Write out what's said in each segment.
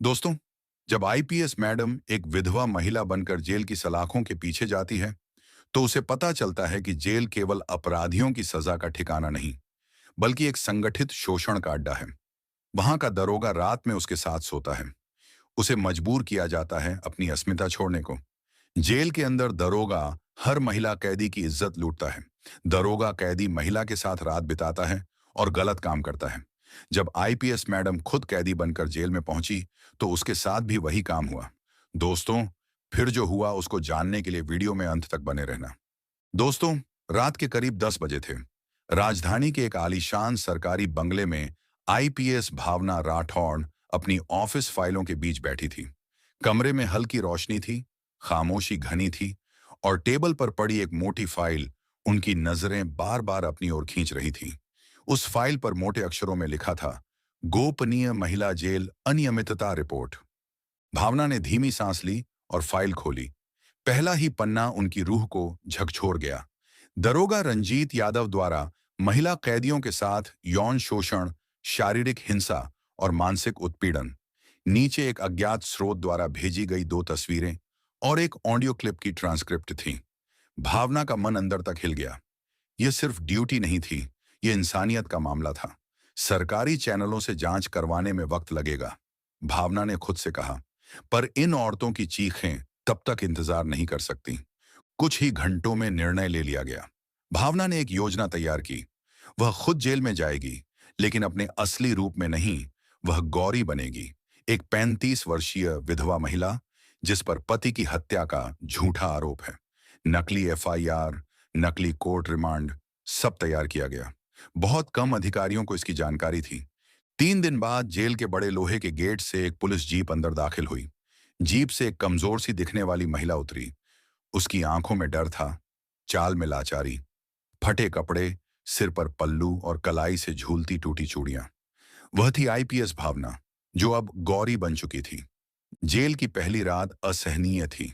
दोस्तों, जब IPS madam एक विधवा महिला बनकर जेल की सलाखों के पीछे जाती है, तो उसे पता चलता है कि जेल केवल अपराधियों की सजा का ठिकाना नहीं, बल्कि एक संगठित शोषण का अड्डा है। वहां का दरोगा रात में उसके साथ सोता है। उसे मजबूर किया जाता है अपनी अस्मिता छोड़ने को। जेल के अंदर दरोगा हर महिला कैदी की इज्जत लूटता है। दरोगा कैदी महिला के साथ रात बिताता है और गलत काम करता है। जब आईपीएस मैडम खुद कैदी बनकर जेल में पहुंची, तो उसके साथ भी वही काम हुआ। दोस्तों, फिर जो हुआ उसको जानने के लिए वीडियो में अंत तक बने रहना। दोस्तों, रात के करीब 10 बजे थे। राजधानी के एक आलीशान सरकारी बंगले में आईपीएस भावना राठौड़ अपनी ऑफिस फाइलों के बीच बैठी थी। कमरे में हल्की रोशनी थी, खामोशी घनी थी, और टेबल पर पड़ी एक मोटी फाइल उनकी नजरें बार बार अपनी ओर खींच रही थी। उस फाइल पर मोटे अक्षरों में लिखा था, गोपनीय महिला जेल अनियमितता रिपोर्ट। भावना ने धीमी सांस ली और फाइल खोली। पहला ही पन्ना उनकी रूह को झकझोर गया। दरोगा रंजीत यादव द्वारा महिला कैदियों के साथ यौन शोषण, शारीरिक हिंसा और मानसिक उत्पीड़न। नीचे एक अज्ञात स्रोत द्वारा भेजी गई 2 तस्वीरें और एक ऑडियो क्लिप की ट्रांसक्रिप्ट थी। भावना का मन अंदर तक हिल गया। यह सिर्फ ड्यूटी नहीं थी, यह इंसानियत का मामला था। सरकारी चैनलों से जांच करवाने में वक्त लगेगा, भावना ने खुद से कहा, पर इन औरतों की चीखें तब तक इंतजार नहीं कर सकती। कुछ ही घंटों में निर्णय ले लिया गया। भावना ने एक योजना तैयार की। वह खुद जेल में जाएगी, लेकिन अपने असली रूप में नहीं। वह गौरी बनेगी, एक 35 वर्षीय विधवा महिला जिस पर पति की हत्या का झूठा आरोप है। नकली एफआईआर, नकली कोर्ट रिमांड, सब तैयार किया गया। बहुत कम अधिकारियों को इसकी जानकारी थी। 3 दिन बाद जेल के बड़े लोहे के गेट से एक पुलिस जीप अंदर दाखिल हुई। जीप से एक कमजोर सी दिखने वाली महिला उतरी। उसकी आंखों में डर था, चाल में लाचारी। फटे कपड़े, सिर पर पल्लू और कलाई से झूलती टूटी चूड़ियां। वह थी आईपीएस भावना, जो अब गौरी बन चुकी थी। जेल की पहली रात असहनीय थी।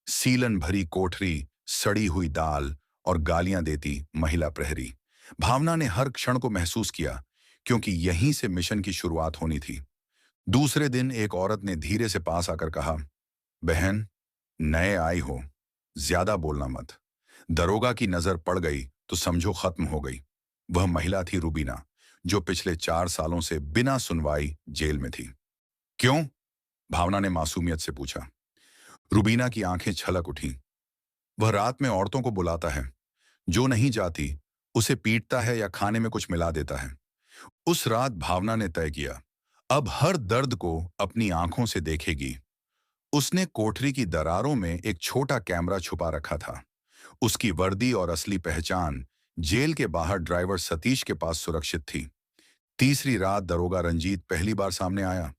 सीलन भरी कोठरी, सड़ी हुई दाल और गालियां देती महिला प्रहरी। भावना ने हर क्षण को महसूस किया, क्योंकि यहीं से मिशन की शुरुआत होनी थी। दूसरे दिन एक औरत ने धीरे से पास आकर कहा, बहन, नए आई हो, ज्यादा बोलना मत। दरोगा की नजर पड़ गई तो समझो खत्म हो गई। वह महिला थी रुबीना, जो पिछले 4 सालों से बिना सुनवाई जेल में थी। क्यों? भावना ने मासूमियत से पूछा। रुबीना की आंखें छलक उठी। वह रात में औरतों को बुलाता है, जो नहीं जाती उसे पीटता है या खाने में कुछ मिला देता है। उस रात भावना ने तय किया, अब हर दर्द को अपनी आंखों से देखेगी। उसने कोठरी की दरारों में एक छोटा कैमरा छुपा रखा था। उसकी वर्दी और असली पहचान जेल के बाहर ड्राइवर सतीश के पास सुरक्षित थी। तीसरी रात दरोगा रंजीत पहली बार सामने आया।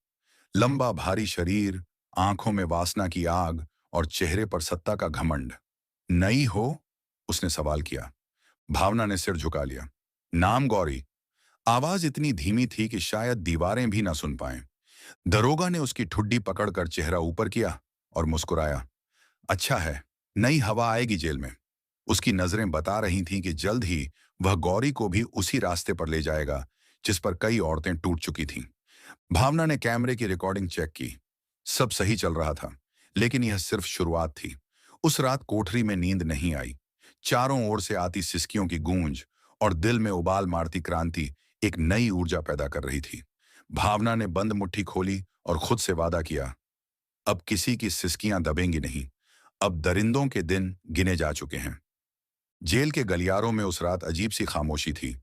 लंबा भारी शरीर, आंखों में वासना की आग और चेहरे पर सत्ता का घमंड। नई हो? उसने सवाल किया। भावना ने सिर झुका लिया। नाम गौरी। आवाज इतनी धीमी थी कि शायद दीवारें भी ना सुन पाएं। दरोगा ने उसकी ठुड्डी पकड़कर चेहरा ऊपर किया और मुस्कुराया। अच्छा है, नई हवा आएगी जेल में। उसकी नजरें बता रही थीं कि जल्द ही वह गौरी को भी उसी रास्ते पर ले जाएगा जिस पर कई औरतें टूट चुकी थीं। भावना ने कैमरे की रिकॉर्डिंग चेक की। सब सही चल रहा था, लेकिन यह सिर्फ शुरुआत थी। उस रात कोठरी में नींद नहीं आई। चारों ओर से आती सिसकियों की गूंज और दिल में उबाल मारती क्रांति एक नई ऊर्जा पैदा कर रही थी। भावना ने बंद मुट्ठी खोली और खुद से वादा किया, अब किसी की सिसकियां दबेंगी नहीं। अब दरिंदों के दिन गिने जा चुके हैं। जेल के गलियारों में उस रात अजीब सी खामोशी थी।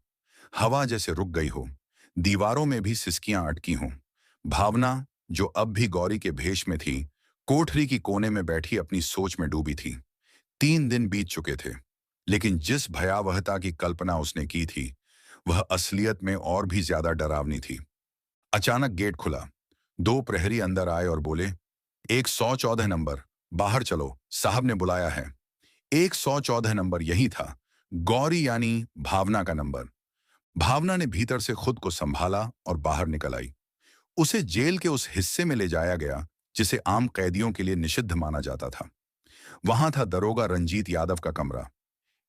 हवा जैसे रुक गई हो, दीवारों में भी सिसकियां अटकी हों। भावना, जो अब भी गौरी के भेष में थी, कोठरी की कोने में बैठी अपनी सोच में डूबी थी। 3 दिन बीत चुके थे, लेकिन जिस भयावहता की कल्पना उसने की थी, वह असलियत में और भी ज्यादा डरावनी थी। अचानक गेट खुला। 2 प्रहरी अंदर आए और बोले, 114 नंबर, बाहर चलो, साहब ने बुलाया है। 114 नंबर यही था, गौरी यानी भावना का नंबर। भावना ने भीतर से खुद को संभाला और बाहर निकल आई। उसे जेल के उस हिस्से में ले जाया गया जिसे आम कैदियों के लिए निषिद्ध माना जाता था। वहां था दरोगा रंजीत यादव का कमरा।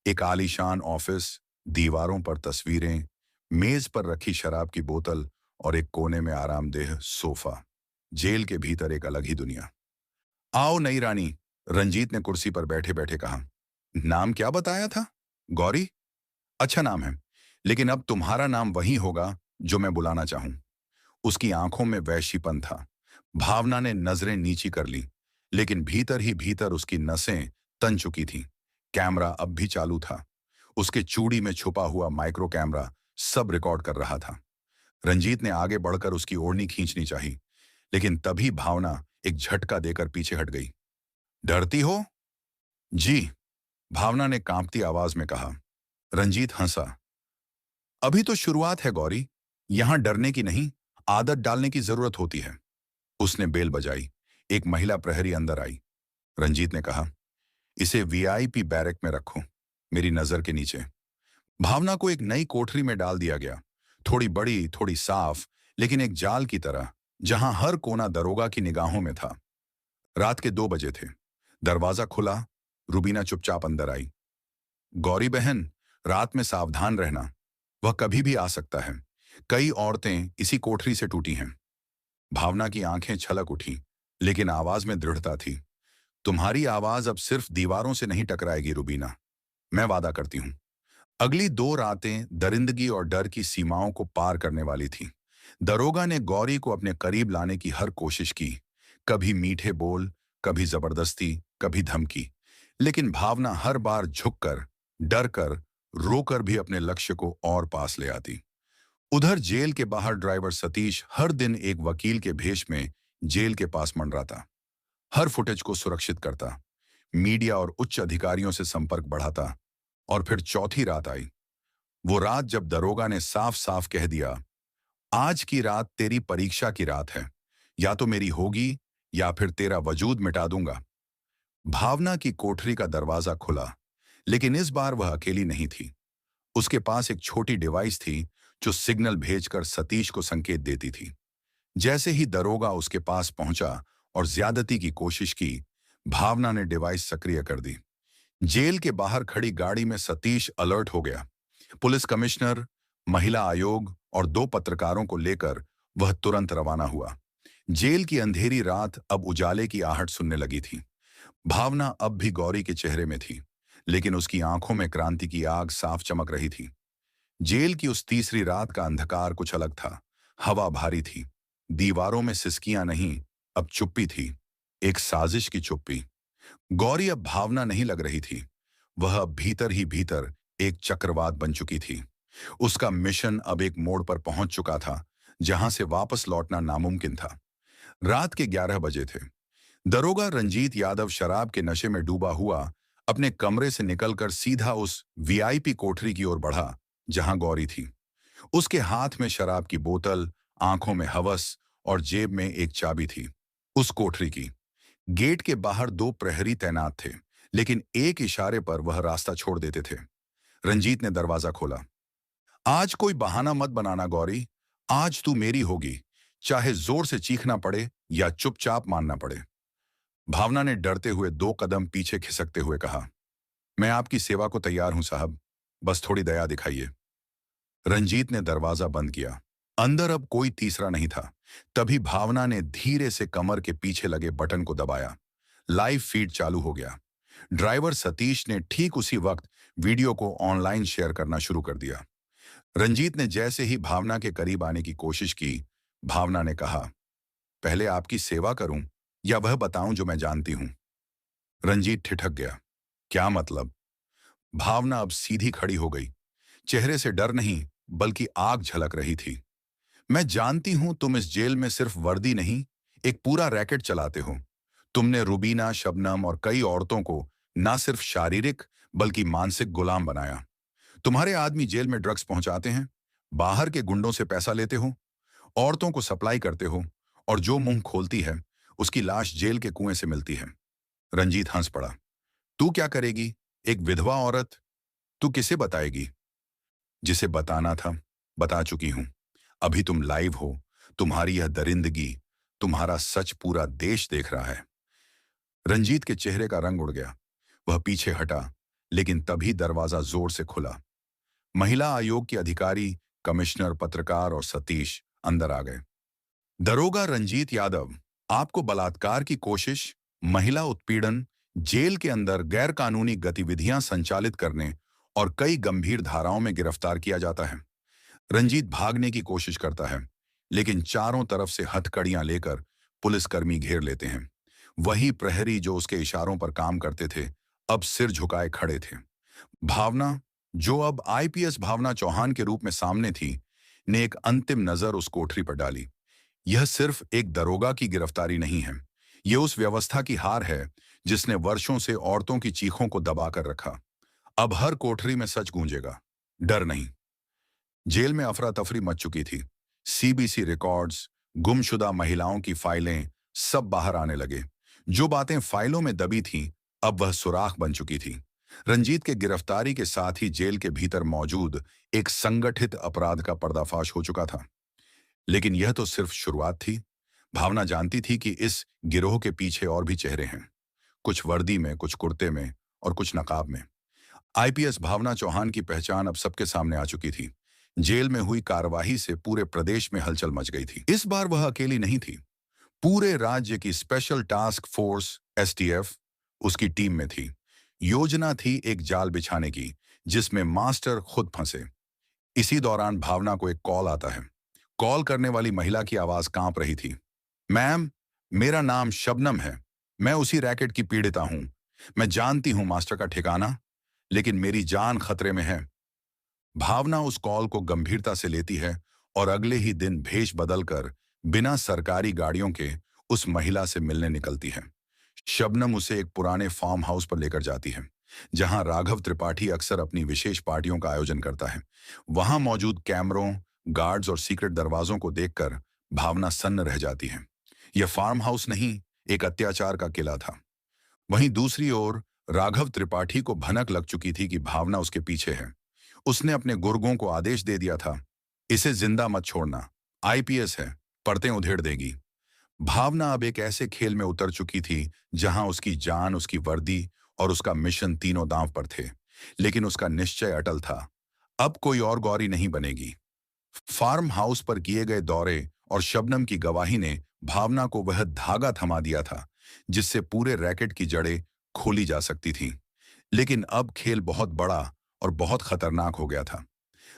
एक आलीशान ऑफिस, दीवारों पर तस्वीरें, मेज पर रखी शराब की बोतल और एक कोने में आरामदेह सोफा। जेल के भीतर एक अलग ही दुनिया। आओ नई रानी, रंजीत ने कुर्सी पर बैठे बैठे कहा। नाम क्या बताया था? गौरी? अच्छा नाम है, लेकिन अब तुम्हारा नाम वही होगा जो मैं बुलाना चाहूं। उसकी आंखों में वैश्यपन था। भावना ने नजरें नीची कर ली, लेकिन भीतर ही भीतर उसकी नसें तन चुकी थीं। कैमरा अब भी चालू था। उसके चूड़ी में छुपा हुआ माइक्रो कैमरा सब रिकॉर्ड कर रहा था। रंजीत ने आगे बढ़कर उसकी ओढ़नी खींचनी चाही, लेकिन तभी भावना एक झटका देकर पीछे हट गई। डरती हो? जी, भावना ने कांपती आवाज में कहा। रंजीत हंसा। अभी तो शुरुआत है गौरी, यहां डरने की नहीं, आदत डालने की जरूरत होती है। उसने बेल बजाई। एक महिला प्रहरी अंदर आई। रंजीत ने कहा, इसे वीआईपी बैरक में रखो, मेरी नजर के नीचे। भावना को एक नई कोठरी में डाल दिया गया। थोड़ी बड़ी, थोड़ी साफ, लेकिन एक जाल की तरह, जहां हर कोना दरोगा की निगाहों में था। रात के 2 बजे थे। दरवाजा खुला। रुबीना चुपचाप अंदर आई। गौरी बहन, रात में सावधान रहना, वह कभी भी आ सकता है। कई औरतें इसी कोठरी से टूटी हैं। भावना की आंखें छलक उठी, लेकिन आवाज में दृढ़ता थी। तुम्हारी आवाज अब सिर्फ दीवारों से नहीं टकराएगी रुबीना, मैं वादा करती हूं। अगली 2 रातें दरिंदगी और डर की सीमाओं को पार करने वाली थी। दरोगा ने गौरी को अपने करीब लाने की हर कोशिश की। कभी मीठे बोल, कभी जबरदस्ती, कभी धमकी। लेकिन भावना हर बार झुककर, डरकर, रोकर भी अपने लक्ष्य को और पास ले आती। उधर जेल के बाहर ड्राइवर सतीश हर दिन एक वकील के भेष में जेल के पास मंडराता। हर फुटेज को सुरक्षित करता, मीडिया और उच्च अधिकारियों से संपर्क बढ़ाता। और फिर चौथी रात आई। वो रात जब दरोगा ने साफ साफ कह दिया, आज की रात तेरी परीक्षा की रात है, या तो मेरी होगी या फिर तेरा वजूद मिटा दूंगा। भावना की कोठरी का दरवाजा खुला, लेकिन इस बार वह अकेली नहीं थी। उसके पास एक छोटी डिवाइस थी जो सिग्नल भेजकर सतीश को संकेत देती थी। जैसे ही दरोगा उसके पास पहुंचा और ज्यादती की कोशिश की, भावना ने डिवाइस सक्रिय कर दी। जेल के बाहर खड़ी गाड़ी में सतीश अलर्ट हो गया। पुलिस कमिश्नर, महिला आयोग और 2 पत्रकारों को लेकर वह तुरंत रवाना हुआ। जेल की अंधेरी रात अब उजाले की आहट सुनने लगी थी। भावना अब भी गौरी के चेहरे में थी, लेकिन उसकी आंखों में क्रांति की आग साफ चमक रही थी। जेल की उस तीसरी रात का अंधकार कुछ अलग था। हवा भारी थी। दीवारों में सिसकियां नहीं, अब चुप्पी थी। एक साजिश की चुप्पी। गौरी अब भावना नहीं लग रही थी। वह अब भीतर ही भीतर एक चक्रवात बन चुकी थी। उसका मिशन अब एक मोड़ पर पहुंच चुका था, जहां से वापस लौटना नामुमकिन था। रात के 11 बजे थे। दरोगा रंजीत यादव शराब के नशे में डूबा हुआ अपने कमरे से निकलकर सीधा उस वीआईपी कोठरी की ओर बढ़ा, जहां गौरी थी। उसके हाथ में शराब की बोतल, आंखों में हवस और जेब में एक चाबी थी। उस कोठरी की गेट के बाहर 2 प्रहरी तैनात थे, लेकिन एक इशारे पर वह रास्ता छोड़ देते थे। रंजीत ने दरवाजा खोला। आज कोई बहाना मत बनाना गौरी, आज तू मेरी होगी, चाहे जोर से चीखना पड़े या चुपचाप मानना पड़े। भावना ने डरते हुए 2 कदम पीछे खिसकते हुए कहा, मैं आपकी सेवा को तैयार हूं साहब, बस थोड़ी दया दिखाइए। रंजीत ने दरवाजा बंद किया। अंदर अब कोई तीसरा नहीं था। तभी भावना ने धीरे से कमर के पीछे लगे बटन को दबाया। लाइव फीड चालू हो गया। ड्राइवर सतीश ने ठीक उसी वक्त वीडियो को ऑनलाइन शेयर करना शुरू कर दिया। रंजीत ने जैसे ही भावना के करीब आने की कोशिश की, भावना ने कहा, पहले आपकी सेवा करूं या वह बताऊं जो मैं जानती हूं। रंजीत ठिठक गया। क्या मतलब? भावना अब सीधी खड़ी हो गई। चेहरे से डर नहीं, बल्कि आग झलक रही थी। मैं जानती हूं तुम इस जेल में सिर्फ वर्दी नहीं, एक पूरा रैकेट चलाते हो। तुमने रुबीना, शबनम और कई औरतों को ना सिर्फ शारीरिक बल्कि मानसिक गुलाम बनाया। तुम्हारे आदमी जेल में ड्रग्स पहुंचाते हैं, बाहर के गुंडों से पैसा लेते हो, औरतों को सप्लाई करते हो, और जो मुंह खोलती है उसकी लाश जेल के कुएं से मिलती है। रंजीत हंस पड़ा। तू क्या करेगी? एक विधवा औरत? तू किसे बताएगी? जिसे बताना था बता चुकी हूं। अभी तुम लाइव हो। तुम्हारी यह दरिंदगी, तुम्हारा सच पूरा देश देख रहा है। रंजीत के चेहरे का रंग उड़ गया। वह पीछे हटा, लेकिन तभी दरवाजा जोर से खुला। महिला आयोग के अधिकारी, कमिश्नर, पत्रकार और सतीश अंदर आ गए। दरोगा रंजीत यादव आपको बलात्कार की कोशिश, महिला उत्पीड़न, जेल के अंदर गैरकानूनी गतिविधियां संचालित करने और कई गंभीर धाराओं में गिरफ्तार किया जाता है। रंजीत भागने की कोशिश करता है, लेकिन चारों तरफ से हथकड़ियां लेकर पुलिसकर्मी घेर लेते हैं। वही प्रहरी जो उसके इशारों पर काम करते थे, अब सिर झुकाए खड़े थे। भावना, जो अब आईपीएस भावना चौहान के रूप में सामने थी, ने एक अंतिम नजर उस कोठरी पर डाली। यह सिर्फ एक दरोगा की गिरफ्तारी नहीं है, यह उस व्यवस्था की हार है जिसने वर्षों से औरतों की चीखों को दबाकर रखा। अब हर कोठरी में सच गूंजेगा, डर नहीं। जेल में अफरा तफरी मच चुकी थी। सीबीसी रिकॉर्ड्स, गुमशुदा महिलाओं की फाइलें, सब बाहर आने लगे। जो बातें फाइलों में दबी थीं, अब वह सुराख बन चुकी थी। रंजीत के गिरफ्तारी के साथ ही जेल के भीतर मौजूद एक संगठित अपराध का पर्दाफाश हो चुका था। लेकिन यह तो सिर्फ शुरुआत थी। भावना जानती थी कि इस गिरोह के पीछे और भी चेहरे हैं, कुछ वर्दी में, कुछ कुर्ते में और कुछ नकाब में। आईपीएस भावना चौहान की पहचान अब सबके सामने आ चुकी थी। जेल में हुई कार्रवाई से पूरे प्रदेश में हलचल मच गई थी। इस बार वह अकेली नहीं थी। पूरे राज्य की स्पेशल टास्क फोर्स एसटीएफ उसकी टीम में थी। योजना थी एक जाल बिछाने की, जिसमें मास्टर खुद फंसे। इसी दौरान भावना को एक कॉल आता है। कॉल करने वाली महिला की आवाज कांप रही थी। मैम, मेरा नाम शबनम है। मैं उसी रैकेट की पीड़िता हूं। मैं जानती हूं मास्टर का ठिकाना, लेकिन मेरी जान खतरे में है। भावना उस कॉल को गंभीरता से लेती है और अगले ही दिन भेष बदलकर बिना सरकारी गाड़ियों के उस महिला से मिलने निकलती है। शबनम उसे एक पुराने फार्म हाउस पर लेकर जाती है, जहां राघव त्रिपाठी अक्सर अपनी विशेष पार्टियों का आयोजन करता है। वहां मौजूद कैमरों, गार्ड्स और सीक्रेट दरवाजों को देखकर भावना सन्न रह जाती है। यह फार्म हाउस नहीं, एक अत्याचार का किला था। वहीं दूसरी ओर राघव त्रिपाठी को भनक लग चुकी थी कि भावना उसके पीछे है। उसने अपने गुर्गों को आदेश दे दिया था, इसे जिंदा मत छोड़ना, आईपीएस है, परतें उधेड़ देगी। भावना अब एक ऐसे खेल में उतर चुकी थी जहां उसकी जान, उसकी वर्दी और उसका मिशन तीनों दांव पर थे। लेकिन उसका निश्चय अटल था, अब कोई और गौरी नहीं बनेगी। फार्म हाउस पर किए गए दौरे और शबनम की गवाही ने भावना को वह धागा थमा दिया था जिससे पूरे रैकेट की जड़ें खोली जा सकती थीं। लेकिन अब खेल बहुत बड़ा और बहुत खतरनाक हो गया था।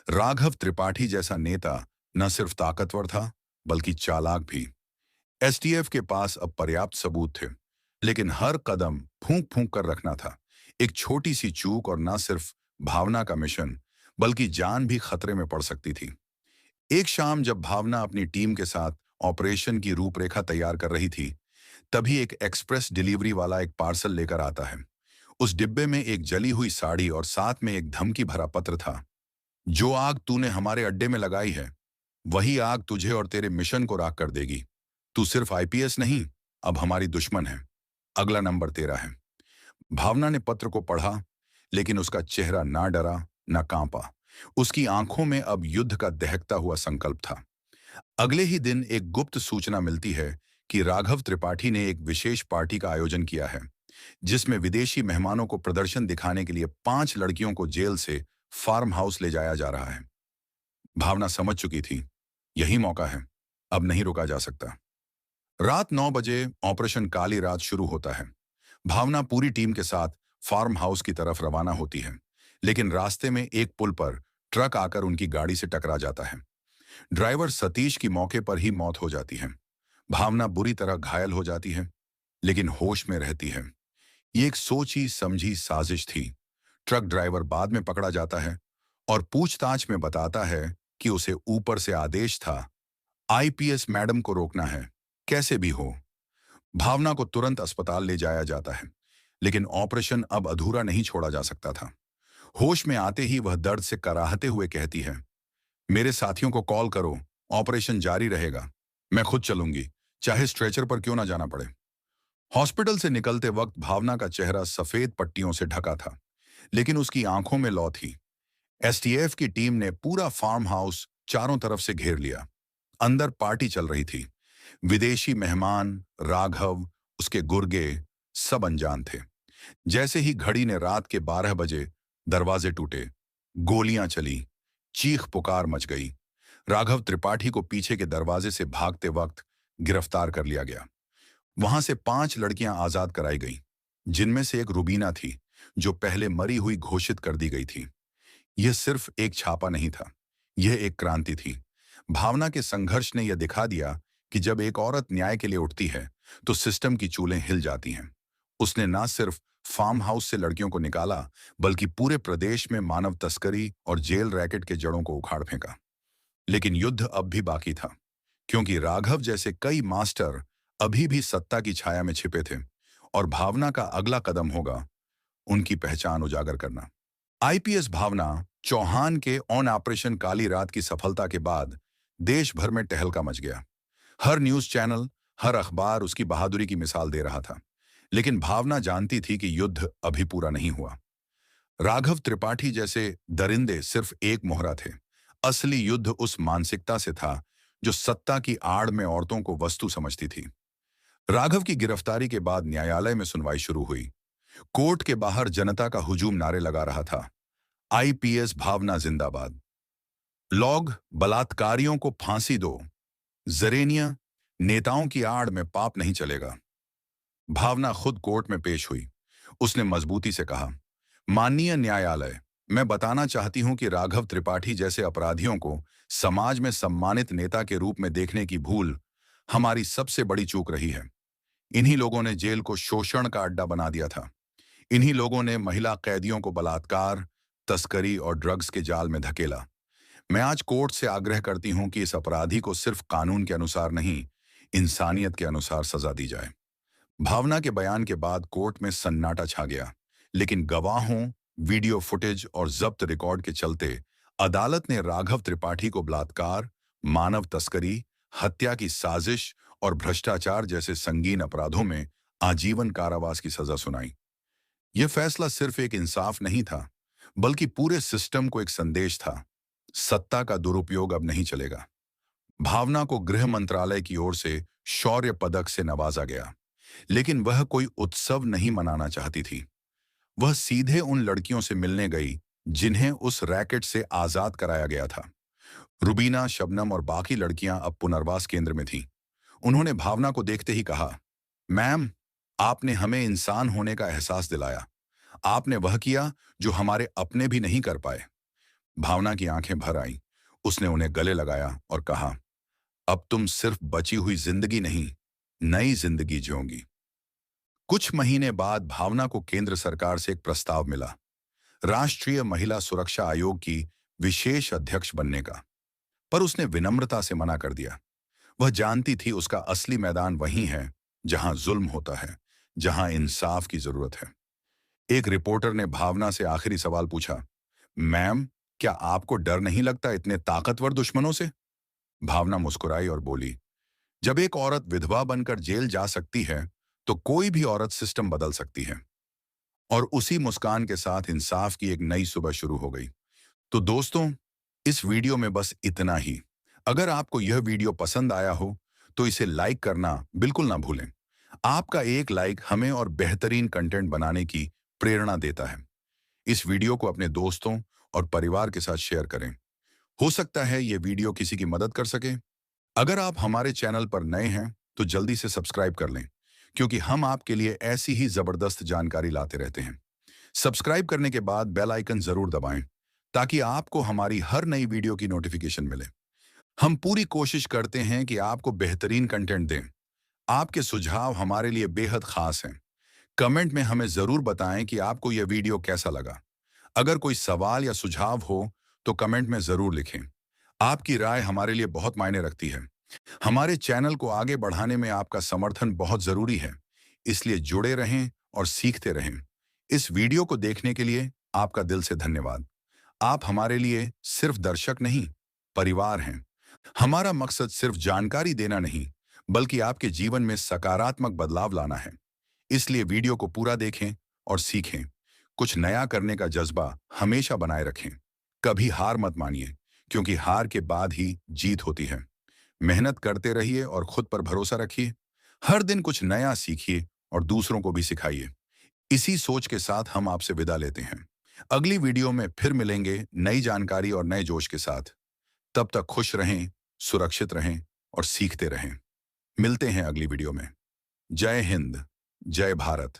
राघव त्रिपाठी जैसा नेता न सिर्फ ताकतवर था, बल्कि चालाक भी। एसटीएफ के पास अब पर्याप्त सबूत थे, लेकिन हर कदम फूंक फूंक कर रखना था। एक छोटी सी चूक और न सिर्फ भावना का मिशन, बल्कि जान भी खतरे में पड़ सकती थी। एक शाम जब भावना अपनी टीम के साथ ऑपरेशन की रूपरेखा तैयार कर रही थी, तभी एक एक्सप्रेस डिलीवरी वाला एक पार्सल लेकर आता है। उस डिब्बे में एक जली हुई साड़ी और साथ में एक धमकी भरा पत्र था। जो आग तूने हमारे अड्डे में लगाई है, वही आग तुझे और तेरे मिशन को राख कर देगी। तू सिर्फ आईपीएस नहीं, अब हमारी दुश्मन है। अगला नंबर तेरा है। भावना ने पत्र को पढ़ा, लेकिन उसका चेहरा ना डरा, ना कांपा। उसकी आंखों में अब युद्ध का दहकता हुआ संकल्प था। अगले ही दिन एक गुप्त सूचना मिलती है कि राघव त्रिपाठी ने एक विशेष पार्टी का आयोजन किया है, जिसमें विदेशी मेहमानों को प्रदर्शन दिखाने के लिए 5 लड़कियों को जेल से फार्म हाउस ले जाया जा रहा है। भावना समझ चुकी थी, यही मौका है, अब नहीं रुका जा सकता। रात 9 बजे ऑपरेशन काली रात शुरू होता है। भावना पूरी टीम के साथ फार्म हाउस की तरफ रवाना होती है, लेकिन रास्ते में एक पुल पर ट्रक आकर उनकी गाड़ी से टकरा जाता है। ड्राइवर सतीश की मौके पर ही मौत हो जाती है। भावना बुरी तरह घायल हो जाती है, लेकिन होश में रहती है। ये एक सोची समझी साजिश थी। ट्रक ड्राइवर बाद में पकड़ा जाता है और पूछताछ में बताता है कि उसे ऊपर से आदेश था, आईपीएस मैडम को रोकना है, कैसे भी हो। भावना को तुरंत अस्पताल ले जाया जाता है, लेकिन ऑपरेशन अब अधूरा नहीं छोड़ा जा सकता था। होश में आते ही वह दर्द से कराहते हुए कहती है, मेरे साथियों को कॉल करो, ऑपरेशन जारी रहेगा। मैं खुद चलूंगी, चाहे स्ट्रेचर पर क्यों ना जाना पड़े। हॉस्पिटल से निकलते वक्त भावना का चेहरा सफेद पट्टियों से ढका था, लेकिन उसकी आंखों में लौ थी। एसटीएफ की टीम ने पूरा फार्म हाउस चारों तरफ से घेर लिया। अंदर पार्टी चल रही थी। विदेशी मेहमान, राघव, उसके गुर्गे, सब अनजान थे। जैसे ही घड़ी ने रात के 12 बजे दरवाजे टूटे, गोलियां चली, चीख पुकार मच गई। राघव त्रिपाठी को पीछे के दरवाजे से भागते वक्त गिरफ्तार कर लिया गया। वहां से 5 लड़कियां आजाद कराई गईं, जिनमें से एक रुबीना थी, जो पहले मरी हुई घोषित कर दी गई थी। यह सिर्फ एक छापा नहीं था, यह एक क्रांति थी। भावना के संघर्ष ने यह दिखा दिया कि जब एक औरत न्याय के लिए उठती है, तो सिस्टम की चूलें हिल जाती हैं। उसने ना सिर्फ फार्म हाउस से लड़कियों को निकाला, बल्कि पूरे प्रदेश में मानव तस्करी और जेल रैकेट के जड़ों को उखाड़ फेंका। लेकिन युद्ध अब भी बाकी था, क्योंकि राघव जैसे कई मास्टर अभी भी सत्ता की छाया में छिपे थे, और भावना का अगला कदम होगा उनकी पहचान उजागर करना। आईपीएस भावना चौहान के ऑन ऑपरेशन काली रात की सफलता के बाद देश भर में टहलका मच गया। हर न्यूज चैनल, हर अखबार उसकी बहादुरी की मिसाल दे रहा था। लेकिन भावना जानती थी कि युद्ध अभी पूरा नहीं हुआ। राघव त्रिपाठी जैसे दरिंदे सिर्फ एक मोहरा थे। असली युद्ध उस मानसिकता से था जो सत्ता की आड़ में औरतों को वस्तु समझती थी। राघव की गिरफ्तारी के बाद न्यायालय में सुनवाई शुरू हुई। कोर्ट के बाहर जनता का हुजूम नारे लगा रहा था, आईपीएस भावना जिंदाबाद, लोग बलात्कारियों को फांसी दो, जरेनिया नेताओं की आड़ में पाप नहीं चलेगा। भावना खुद कोर्ट में पेश हुई। उसने मजबूती से कहा, माननीय न्यायालय, मैं बताना चाहती हूं कि राघव त्रिपाठी जैसे अपराधियों को समाज में सम्मानित नेता के रूप में देखने की भूल हमारी सबसे बड़ी चूक रही है। इन्हीं लोगों ने जेल को शोषण का अड्डा बना दिया था। इन्हीं लोगों ने महिला कैदियों को बलात्कार, तस्करी और ड्रग्स के जाल में धकेला। मैं आज कोर्ट से आग्रह करती हूं कि इस अपराधी को सिर्फ कानून के अनुसार नहीं, इंसानियत के अनुसार सजा दी जाए। भावना के बयान के बाद कोर्ट में सन्नाटा छा गया, लेकिन गवाहों, वीडियो फुटेज और जब्त रिकॉर्ड के चलते अदालत ने राघव त्रिपाठी को बलात्कार, मानव तस्करी, हत्या की साजिश और भ्रष्टाचार जैसे संगीन अपराधों में आजीवन कारावास की सजा सुनाई। यह फैसला सिर्फ एक इंसाफ नहीं था, बल्कि पूरे सिस्टम को एक संदेश था, सत्ता का दुरुपयोग अब नहीं चलेगा। भावना को गृह मंत्रालय की ओर से शौर्य पदक से नवाजा गया, लेकिन वह कोई उत्सव नहीं मनाना चाहती थी। वह सीधे उन लड़कियों से मिलने गई जिन्हें उस रैकेट से आजाद कराया गया था। रुबीना, शबनम और बाकी लड़कियां अब पुनर्वास केंद्र में थीं। उन्होंने भावना को देखते ही कहा, मैम, आपने हमें इंसान होने का एहसास दिलाया। आपने वह किया जो हमारे अपने भी नहीं कर पाए। भावना की आंखें भर आईं। उसने उन्हें गले लगाया और कहा, अब तुम सिर्फ बची हुई जिंदगी नहीं, नई जिंदगी जियोगी। कुछ महीने बाद भावना को केंद्र सरकार से एक प्रस्ताव मिला, राष्ट्रीय महिला सुरक्षा आयोग की विशेष अध्यक्ष बनने का। पर उसने विनम्रता से मना कर दिया। वह जानती थी उसका असली मैदान वहीं है जहां जुल्म होता है, जहां इंसाफ की जरूरत है। एक रिपोर्टर ने भावना से आखिरी सवाल पूछा, मैम, क्या आपको डर नहीं लगता इतने ताकतवर दुश्मनों से? भावना मुस्कुराई और बोली, जब एक औरत विधवा बनकर जेल जा सकती है, तो कोई भी औरत सिस्टम बदल सकती है। और उसी मुस्कान के साथ इंसाफ की एक नई सुबह शुरू हो गई। तो दोस्तों, इस वीडियो में बस इतना ही। अगर आपको यह वीडियो पसंद आया हो, तो इसे लाइक करना बिल्कुल ना भूलें। आपका एक लाइक हमें और बेहतरीन कंटेंट बनाने की प्रेरणा देता है। इस वीडियो को अपने दोस्तों और परिवार के साथ शेयर करें। हो सकता है ये वीडियो किसी की मदद कर सके। अगर आप हमारे चैनल पर नए हैं, तो जल्दी से सब्सक्राइब कर लें, क्योंकि हम आपके लिए ऐसी ही जबरदस्त जानकारी लाते रहते हैं। सब्सक्राइब करने के बाद बेल आइकन जरूर दबाएं, ताकि आपको हमारी हर नई वीडियो की नोटिफिकेशन मिले। हम पूरी कोशिश करते हैं कि आपको बेहतरीन कंटेंट दें। आपके सुझाव हमारे लिए बेहद खास हैं। कमेंट में हमें जरूर बताएं कि आपको यह वीडियो कैसा लगा। अगर कोई सवाल या सुझाव हो, तो कमेंट में जरूर लिखें। आपकी राय हमारे लिए बहुत मायने रखती है। हमारे चैनल को आगे बढ़ाने में आपका समर्थन बहुत जरूरी है, इसलिए जुड़े रहें और सीखते रहें। इस वीडियो को देखने के लिए आपका दिल से धन्यवाद। आप हमारे लिए सिर्फ दर्शक नहीं, परिवार हैं। हमारा मकसद सिर्फ जानकारी देना नहीं, बल्कि आपके जीवन में सकारात्मक बदलाव लाना है। इसलिए वीडियो को पूरा देखें और सीखें। कुछ नया करने का जज्बा हमेशा बनाए रखें। कभी हार मत मानिए, क्योंकि हार के बाद ही जीत होती है। मेहनत करते रहिए और खुद पर भरोसा रखिए। हर दिन कुछ नया सीखिए और दूसरों को भी सिखाइए। इसी सोच के साथ हम आपसे विदा लेते हैं। अगली वीडियो में फिर मिलेंगे नई जानकारी और नए जोश के साथ। तब तक खुश रहें, सुरक्षित रहें और सीखते रहें। मिलते हैं अगली वीडियो में। जय हिंद, जय भारत।